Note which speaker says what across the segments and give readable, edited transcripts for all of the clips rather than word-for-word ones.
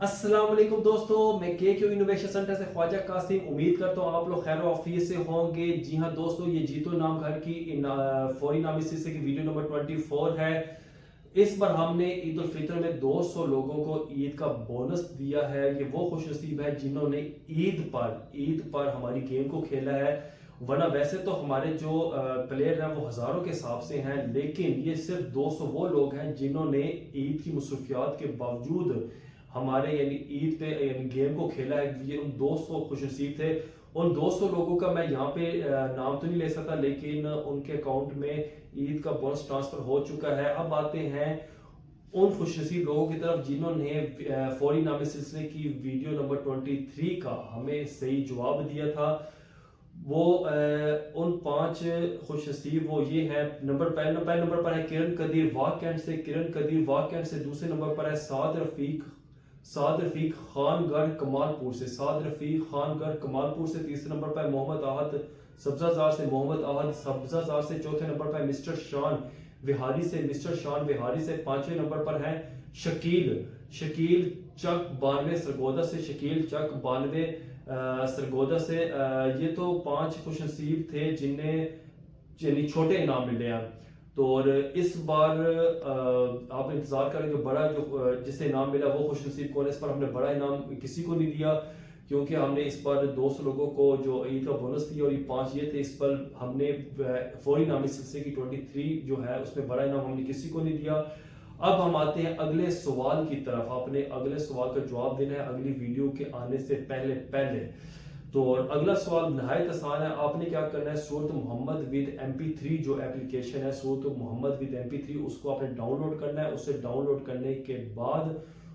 Speaker 1: السلام علیکم دوستو، میں کے انوویشن سینٹر سے خواجہ قاسم امید کرتا ہوں آپ لوگ خیر و عافیت سے ہوں گے۔ جی ہاں دوستو، یہ جیتو نام گھر کی فوری نامی سلسلے کی ویڈیو نمبر 24 ہے۔ اس بار ہم نے عید الفطر میں 200 لوگوں کو عید کا بونس دیا ہے۔ یہ وہ خوش نصیب ہے جنہوں نے عید پر ہماری گیم کو کھیلا ہے، ورنہ ویسے تو ہمارے جو پلیئر ہیں وہ ہزاروں کے حساب سے ہیں، لیکن یہ صرف 200 وہ لوگ ہیں جنہوں نے عید کی مصروفیات کے باوجود ہمارے یعنی عید پہ یعنی گیم کو کھیلا ہے۔ یہ ان 200 خوش نصیب تھے۔ ان 200 لوگوں کا میں یہاں پہ نام تو نہیں لے سکتا، لیکن ان کے اکاؤنٹ میں عید کا بونس ٹرانسفر ہو چکا ہے۔ اب آتے ہیں ان خوش نصیب لوگوں کی طرف جنہوں نے فوری نامی سلسلے کی ویڈیو نمبر 23 کا ہمیں صحیح جواب دیا تھا۔ وہ ان 5 خوش نصیب وہ یہ ہیں، پہلے نمبر پر ہے کرن قدیر واہ کینٹ سے، دوسرے نمبر پر ہے سعد رفیق خان گڑھ کمال پور سے، تیسرے نمبر پر محمد احد سبزہ زار سے، چوتھے نمبر پر مسٹر شان وہاری سے، پانچویں نمبر پر ہے شکیل چک 92 سرگودا سے۔ یہ تو 5 خوش نصیب تھے جنہیں یعنی چھوٹے انعام ملے ہیں۔ تو اس بار آپ انتظار کریں کہ بڑا جو جس سے انعام ملا وہ خوش نصیب کون ہے۔ اس پر ہم نے بڑا انعام کسی کو نہیں دیا، کیونکہ ہم نے اس پر 200 لوگوں کو جو عید کا بونس دیا اور یہ 5 یہ تھے، اس پر ہم نے فوری نامی سلسلے کی 23 جو ہے اس میں بڑا انعام ہم نے کسی کو نہیں دیا۔ اب ہم آتے ہیں اگلے سوال کی طرف۔ آپ نے اگلے سوال کا جواب دینا ہے اگلی ویڈیو کے آنے سے پہلے۔ تو اگلا سوال نہایت آسان ہے۔ آپ نے کیا کرنا ہے، سورۃ محمد ود MP3 جو اپلیکیشن ہے سورۃ محمد ود MP3، اس کو آپ نے ڈاؤن لوڈ کرنا ہے۔ اسے ڈاؤن لوڈ کرنے کے بعد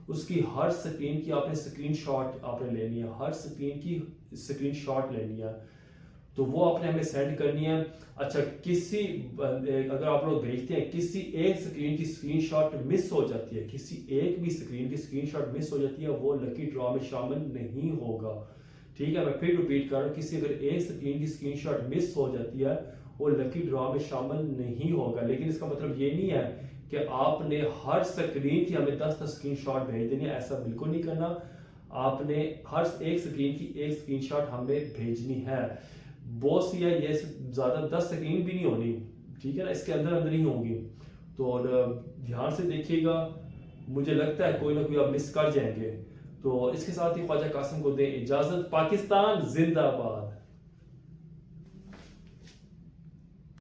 Speaker 1: اس کی ہر سکرین کی آپ نے اسکرین شاٹ آپ نے لینی ہے، ہر سکرین کی اسکرین شاٹ لینی ہے، تو وہ آپ نے ہمیں سینڈ کرنی ہے۔ اچھا، اگر آپ لوگ بھیجتے ہیں کسی ایک سکرین کی اسکرین شاٹ مس ہو جاتی ہے، کسی ایک بھی سکرین کی اسکرین شاٹ مس ہو جاتی ہے، وہ لکی ڈرا میں شامل نہیں ہوگا۔ ٹھیک ہے، میں پھر ریپیٹ کر رہا ہوں، کسی اگر ایک سکرین کی اسکرین شاٹ مس ہو جاتی ہے وہ لکی ڈرا میں شامل نہیں ہوگا۔ لیکن اس کا مطلب یہ نہیں ہے کہ آپ نے ہر سکرین کی ہمیں 10 اسکرین شاٹ بھیج دینی ہے، ایسا بالکل نہیں کرنا۔ آپ نے ہر ایک سکرین کی ایک اسکرین شاٹ ہمیں بھیجنی ہے۔ بہت سی ہے، یہ زیادہ 10 سکرین بھی نہیں ہونی، ٹھیک ہے نا، اس کے اندر ہی ہوں گی، تو دھیان سے دیکھیے گا، مجھے لگتا ہے کوئی نہ کوئی آپ مس کر جائیں گے۔ تو اس کے ساتھ ہی خواجہ قاسم کو دیں اجازت۔ پاکستان زندہ باد۔